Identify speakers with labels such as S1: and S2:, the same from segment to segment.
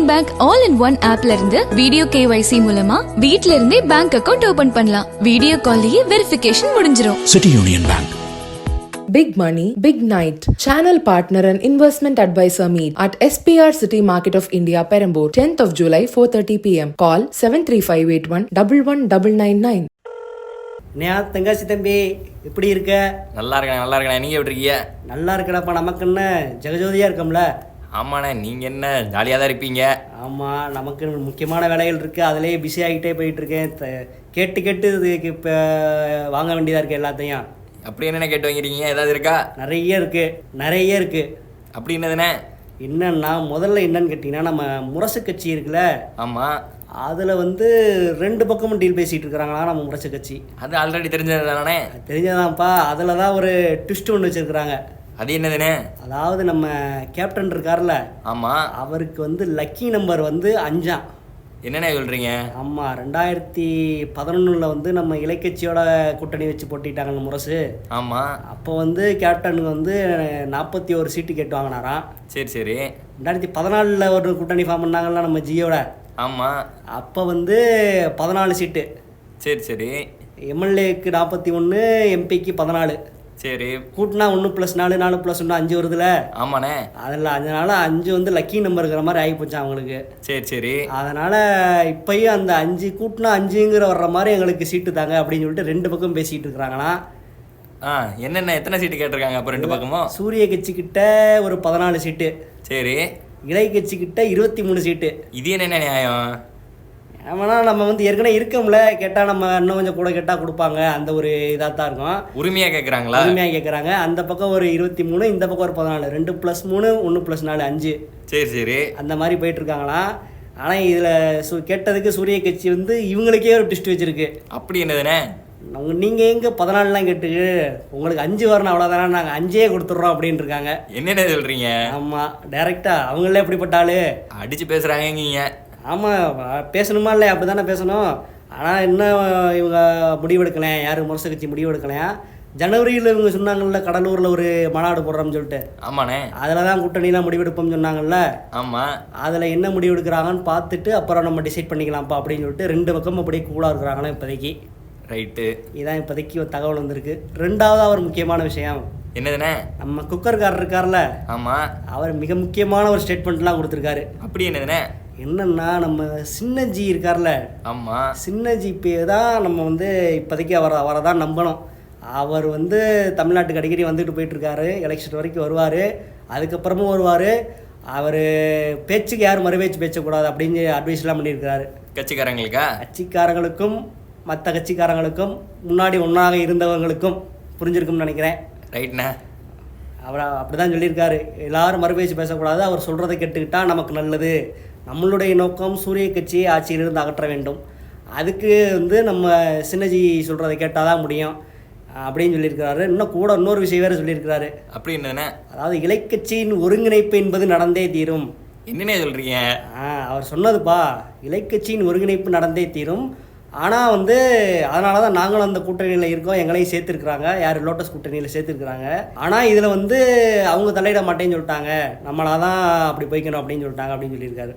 S1: Union bank all in one ஆப்ல இருந்து video KYC மூலமா வீட்ல இருந்தே பேங்க் அக்கவுண்ட் ஓபன் பண்ணலாம். வீடியோ கால்லயே வெரிஃபிகேஷன் முடிஞ்சிரும்.
S2: City union bank.
S3: Big Money, Big Night. Channel Partner and Investment Advisor Meet at SPR City Market of India, Perambur, 10th of July, 4:30 p.m. Call 73581-11999.
S4: தங்காசி தம்பி எப்படி இருக்க?
S5: நல்லா இருக்கேன். நீங்கள் எப்படி இருக்கீங்க?
S4: நல்லா இருக்கடாப்பா. நமக்குன்னு ஜெகஜோதியாக இருக்கோம்ல.
S5: ஆமாண்ணே, நீங்கள் என்ன ஜாலியாக தான் இருப்பீங்க?
S4: ஆமாம், நமக்கு முக்கியமான வேலைகள் இருக்குது, அதிலேயே பிஸி ஆகிட்டே போயிட்டுருக்கேன். கேட்டு இதுக்கு இப்போ வாங்க வேண்டியதாக இருக்குது எல்லாத்தையும்.
S5: அப்படி என்னென்ன கேட்டு வாங்கிருக்கீங்க? ஏதாவது இருக்கா?
S4: நிறைய இருக்குது.
S5: அப்படி என்னதுண்ணே?
S4: என்னன்னா முதல்ல என்னன்னு கேட்டிங்கன்னா, நம்ம முரசு கட்சி இருக்குல்ல.
S5: ஆமாம்.
S4: அதில் வந்து 2 பக்கமும் டீல் பேசிகிட்டு இருக்கிறாங்களா நம்ம முரசு கட்சி.
S5: அது ஆல்ரெடி தெரிஞ்சது தானே?
S4: தெரிஞ்சதான்ப்பா. அதில் தான் ஒரு ட்விஸ்ட் ஒன்று வச்சுருக்குறாங்க.
S5: அது என்னதுண்ணே?
S4: அதாவது நம்ம கேப்டன் இருக்கார்ல.
S5: ஆமாம்.
S4: அவருக்கு வந்து லக்கி நம்பர் வந்து 5.
S5: என்னென்ன சொல்கிறீங்க?
S4: ஆமாம், 2011 வந்து நம்ம இலைக்கட்சியோட கூட்டணி வச்சு போட்டிட்டாங்க முரசு.
S5: ஆமாம்.
S4: அப்போ வந்து கேப்டனுக்கு வந்து 41 சீட்டு கேட்டு வாங்கினாராம்.
S5: சரி.
S4: 2014 ஒரு கூட்டணி ஃபார்ம் பண்ணாங்கல்ல நம்ம ஜியோட.
S5: ஆமாம்.
S4: அப்போ வந்து 14 சீட்டு.
S5: சரி.
S4: எம்எல்ஏக்கு 41, எம்பிக்கு 14.
S5: சரி.
S4: கூட்டினா 1+4 4+1 5 வருதுல.
S5: ஆமாண்ணே.
S4: அதில் அதனால 5 வந்து லக்கி நம்பருங்கிற மாதிரி ஆகி போச்சு அவங்களுக்கு.
S5: சரி.
S4: அதனால் இப்போயும் அந்த 5 கூட்டினா 5ங்கிற வர்ற மாதிரி எங்களுக்கு சீட்டு தாங்க அப்படின்னு சொல்லிட்டு 2 பக்கம் பேசிகிட்டு இருக்கிறாங்களா.
S5: என்னென்ன எத்தனை சீட்டு கேட்டிருக்காங்க அப்போ 2 பக்கமும்?
S4: சூரிய கட்சிக்கிட்ட ஒரு 14 சீட்டு.
S5: சரி.
S4: இலை கட்சிக்கிட்ட 23 சீட்டு.
S5: இது என்ன நியாயம்?
S4: ஆமாண்ணா, நம்ம வந்து ஏற்கனவே இருக்கோம்ல, கேட்டால் நம்ம இன்னும் கொஞ்சம் கூட கேட்டால் கொடுப்பாங்க, அந்த ஒரு இதாக தான் இருக்கும்.
S5: உரிமையாக கேட்குறாங்களா?
S4: உரிமையாக கேட்குறாங்க. அந்த பக்கம் ஒரு 23, இந்த பக்கம் ஒரு 14, 2+3 1+4 5.
S5: சரி.
S4: அந்த மாதிரி போயிட்டுருக்காங்களாம். ஆனால் இதில் கேட்டதுக்கு சூரிய கட்சி வந்து இவங்களுக்கே ஒரு ட்விஸ்ட் வச்சுருக்கு.
S5: அப்படி என்னதுண்ணே?
S4: நீங்கள் எங்கே 14லாம் கேட்டு உங்களுக்கு 5 வரணும், அவ்வளோதானே, நாங்கள் 5 கொடுத்துட்றோம் அப்படின்னு இருக்காங்க.
S5: என்னென்ன சொல்கிறீங்க? ஆமாம்,
S4: டைரெக்டாக அவங்களே எப்படிப்பட்டாலு
S5: அடித்து பேசுகிறாங்க.
S4: ஆமாம், பேசணுமா இல்லையா? அப்படி தானே பேசணும். ஆனால் இன்னும் இவங்க முடிவெடுக்கலாம், யார் முரசு கட்சி முடிவெடுக்கலையா. ஜனவரியில் இவங்க சொன்னாங்கல்ல கடலூரில் ஒரு மாநாடு போடுறோம்னு சொல்லிட்டு.
S5: ஆமாண்ணே. அதில்
S4: தான் கூட்டணிலாம் முடிவெடுப்போம்னு சொன்னாங்கல்ல.
S5: ஆமாம். அதில்
S4: என்ன முடிவெடுக்கிறாங்கன்னு பார்த்துட்டு அப்புறம் நம்ம டிசைட் பண்ணிக்கலாம்ப்பா அப்படின்னு சொல்லிட்டு 2 பக்கம் அப்படியே கூலாக இருக்கிறாங்களா இப்போதைக்கு.
S5: ரைட்டு.
S4: இதான் இப்போதைக்கு ஒரு தகவல் வந்திருக்கு. 2வது ஒரு முக்கியமான விஷயம்
S5: என்னதுண்ணே?
S4: நம்ம குக்கர்காரர் இருக்கார்ல.
S5: ஆமாம். அவர்
S4: மிக முக்கியமான ஒரு ஸ்டேட்மெண்ட்லாம் கொடுத்துருக்காரு.
S5: அப்படி என்னதுண்ணே?
S4: என்னன்னா, நம்ம சின்னஜி இருக்கார்ல.
S5: ஆமாம்.
S4: சின்னஜி பே தான் நம்ம வந்து இப்போதைக்கு அவரை தான் நம்பணும். அவர் வந்து தமிழ்நாட்டுக்கு அடிக்கடி வந்துட்டு போயிட்டுருக்காரு. எலெக்ஷன் வரைக்கும் வருவார், அதுக்கப்புறமும் வருவார். அவர் பேச்சுக்கு யாரும் மறுபேச்சு பேசக்கூடாது அப்படின்னு அட்வைஸ்லாம் பண்ணியிருக்கிறாரு கட்சிக்காரங்களுக்கும் மற்ற கட்சிக்காரங்களுக்கும் முன்னாடி ஒன்றாக இருந்தவங்களுக்கும். புரிஞ்சிருக்கும்னு நினைக்கிறேன்.
S5: ரைட்ண்ணா.
S4: அவர் அப்படி தான் சொல்லியிருக்காரு, எல்லோரும் மறுபேச்சு பேசக்கூடாது, அவர் சொல்கிறத கேட்டுக்கிட்டால் நமக்கு நல்லது. நம்மளுடைய நோக்கம் சூரிய கட்சியை ஆட்சியிலிருந்து அகற்ற வேண்டும். அதுக்கு வந்து நம்ம சின்னஜி சொல்கிறத கேட்டால் தான் முடியும் அப்படின்னு சொல்லியிருக்கிறாரு. இன்னொரு விஷயம் வேறு சொல்லியிருக்கிறாரு.
S5: அப்படி என்னண்ணே?
S4: அதாவது இலைக்கட்சியின் ஒருங்கிணைப்பு என்பது நடந்தே தீரும்.
S5: என்னென்ன சொல்கிறீங்க?
S4: அவர் சொன்னதுப்பா, இலைக்கட்சியின் ஒருங்கிணைப்பு நடந்தே தீரும். ஆனால் வந்து அதனால தான் நாங்களும் அந்த கூட்டணியில் இருக்கோம், எங்களையும் சேர்த்துருக்குறாங்க. யார் லோட்டஸ் கூட்டணியில் சேர்த்துருக்குறாங்க. ஆனால் இதில் வந்து அவங்க தலையிட மாட்டேன்னு சொல்லிட்டாங்க, நம்மளாக தான் அப்படி போய்க்கணும் அப்படின்னு சொல்லிட்டாங்க அப்படின்னு சொல்லியிருக்காரு.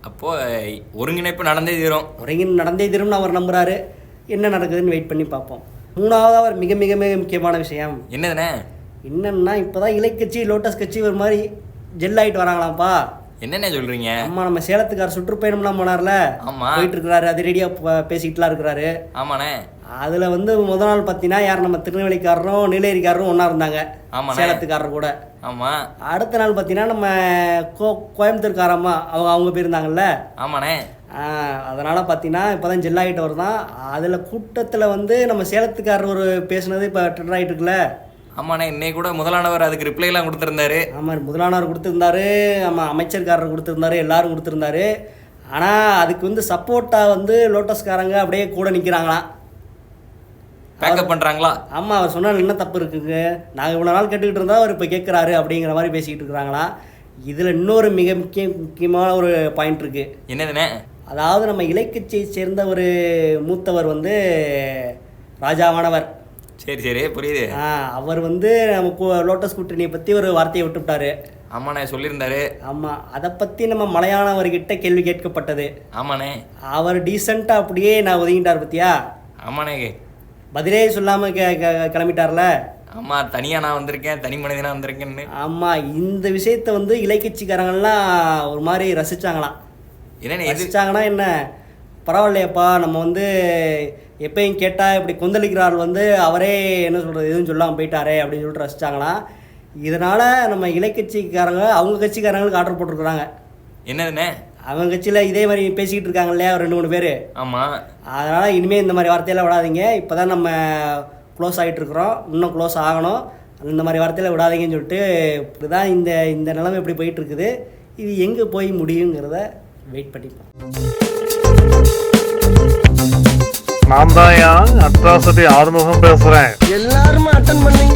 S5: அப்போது ஒருங்கிணைப்பு நடந்தே
S4: தீரும்னு அவர் நம்புகிறாரு. என்ன நடக்குதுன்னு வெயிட் பண்ணி பார்ப்போம். 3வது அவர் மிக மிக மிக முக்கியமான விஷயம் என்னன்னா, இப்போ தான் இலைக்கட்சி லோட்டஸ் கட்சி ஒரு மாதிரி ஜெல் ஆகிட்டு வராங்களாம்ப்பா.
S5: என்னென்ன சொல்கிறீங்க?
S4: ஆமாம், நம்ம சேலத்துக்கார சுற்றுப்பயணம்லாம் போனார்ல.
S5: ஆமாம்.
S4: போயிட்டு இருக்கிறாரு, அது ரெடியாக பேசிக்கிட்டுலாம் இருக்கிறாரு.
S5: ஆமாண்ணே.
S4: அதில் வந்து முதல் நாள் பார்த்தீங்கன்னா யார் நம்ம திருநெல்வேலிக்காரரும் நீலகிரிக்காரரும் ஒன்றா இருந்தாங்க. சேலத்துக்காரர் கூட.
S5: ஆமாம்.
S4: அடுத்த நாள் பார்த்தீங்கன்னா நம்ம கோயம்புத்தூர்காரம்மா அவங்க போயிருந்தாங்கல்ல.
S5: ஆமாண்ணே.
S4: அதனால் பார்த்தீங்கன்னா இப்போ தான் ஜெல்லாகிட்டு வருதான். அதில் கூட்டத்தில் வந்து நம்ம சேலத்துக்காரர் ஒரு பேசுனது இப்போ ட்ரெண்ட் ஆகிட்டு இருக்குல்ல.
S5: ஆமாண்ணே, இன்னைக்கு கூட முதலானவர் அதுக்கு ரிப்ளைலாம் கொடுத்துருந்தாரு.
S4: ஆமாம், முதலானவர் கொடுத்துருந்தாரு, ஆமாம், அமைச்சர்காரர் கொடுத்துருந்தாரு, எல்லாரும் கொடுத்துருந்தாரு. ஆனால் அதுக்கு வந்து சப்போர்ட்டாக வந்து லோட்டஸ்காரங்க அப்படியே கூட நிற்கிறாங்களாம்,
S5: பேக்கப் பண்ணுறாங்களா.
S4: ஆமாம், அவர் சொன்னால் என்ன தப்பு இருக்குங்க, நாங்கள் இவ்வளோ நாள் கேட்டுக்கிட்டு இருந்தால் அவர் இப்போ கேட்குறாரு அப்படிங்கிற மாதிரி பேசிக்கிட்டு இருக்கிறாங்களாம். இதில் இன்னொரு மிக முக்கியமான ஒரு பாயிண்ட் இருக்குது.
S5: என்னதுண்ணே?
S4: அதாவது நம்ம இலைக்கட்சியை சேர்ந்த ஒரு மூத்தவர் வந்து ராஜாவானவர்.
S5: சரி புரியுது.
S4: அவர் வந்து நம்ம லோட்டஸ் கூட்டணியை பற்றி ஒரு வார்த்தையை விட்டுவிட்டாரு.
S5: ஆமாண்ணே சொல்லியிருந்தாரு.
S4: ஆமாம், அதை பற்றி நம்ம மலையாளவர்கிட்ட கேள்வி கேட்கப்பட்டது.
S5: ஆமாண்ணே.
S4: அவர் டீசெண்டாக அப்படியே நான் ஒதுங்கிட்டார் பத்தியா.
S5: ஆமாண்ணே.
S4: பதிலே சொல்லாமல் கிளம்பிட்டார்ல.
S5: ஆமாம், தனியாக நான் வந்திருக்கேன், தனி மனிதனாக வந்திருக்கேன்னு.
S4: ஆமாம், இந்த விஷயத்தை வந்து இலைக்கட்சிக்காரங்கள்லாம் ஒரு மாதிரி ரசிச்சாங்களாம்.
S5: என்னண்ணே
S4: ரசிச்சாங்கன்னா என்ன, பரவாயில்லையப்பா, நம்ம வந்து எப்பயும் கேட்டால் இப்படி கொந்தளிக்கிறாள் வந்து அவரே என்ன சொல்கிறது எதுவும் சொல்லாமல் போயிட்டாரே அப்படின்னு சொல்லிட்டு ரசிச்சாங்களாம். இதனால் நம்ம இலைக்கட்சிக்காரங்க அவங்க கட்சிக்காரங்களுக்கு ஆர்டர் போட்டிருக்குறாங்க.
S5: என்னதுண்ணே?
S4: அவங்க கட்சியில் இதே மாதிரி பேசிக்கிட்டு இருக்காங்க இல்லையா ஒரு 2-3 பேர்.
S5: ஆமாம்.
S4: அதனால் இனிமேல் இந்த மாதிரி வார்த்தையெல்லாம் விடாதீங்க, இப்போ தான் நம்ம க்ளோஸ் ஆகிட்டு இருக்கிறோம், இன்னும் க்ளோஸ் ஆகணும், இந்த மாதிரி வார்த்தையில் விடாதீங்கன்னு சொல்லிட்டு இப்படி தான் இந்த நிலைமை எப்படி போயிட்டு இருக்குது. இது எங்கே போய் முடியுங்கிறத வெயிட் பண்ணிப்போம்.
S2: நான் தான் அட்ராசிட்டி ஆறுமுகம் பேசுறேன்.
S6: எல்லாருமே அட்டன் பண்ணி